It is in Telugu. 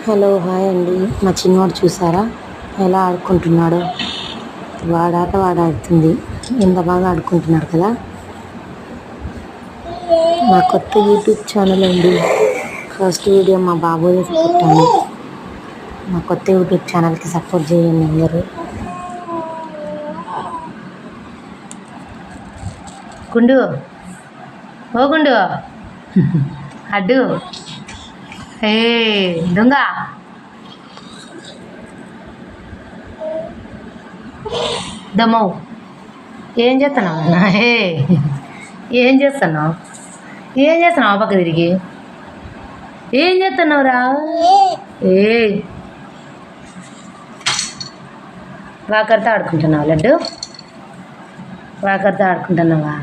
హలో హాయ్ అండి. మా చిన్నవాడు చూసారా ఎలా ఆడుకుంటున్నాడో. వాడాట ఆడుతుంది. ఎంత బాగా ఆడుకుంటున్నాడు కదా. మా కొత్త యూట్యూబ్ ఛానల్ అండి. ఫస్ట్ వీడియో మా బాబుని పెట్టాను. మా కొత్త యూట్యూబ్ ఛానల్కి సపోర్ట్ చేయండి అందరూ. గుండు ఓ గుండు అడ్డు ఏ దొంగ దమ్మవు ఏం చేస్తున్నావు? ఏం చేస్తున్నావు? ఏం చేస్తున్నావు? పక్క తిరిగి ఏం చేస్తున్నావురా? వాకర్తో ఆడుకుంటున్నావు లడ్డు? వాకర్తో ఆడుకుంటున్నావా?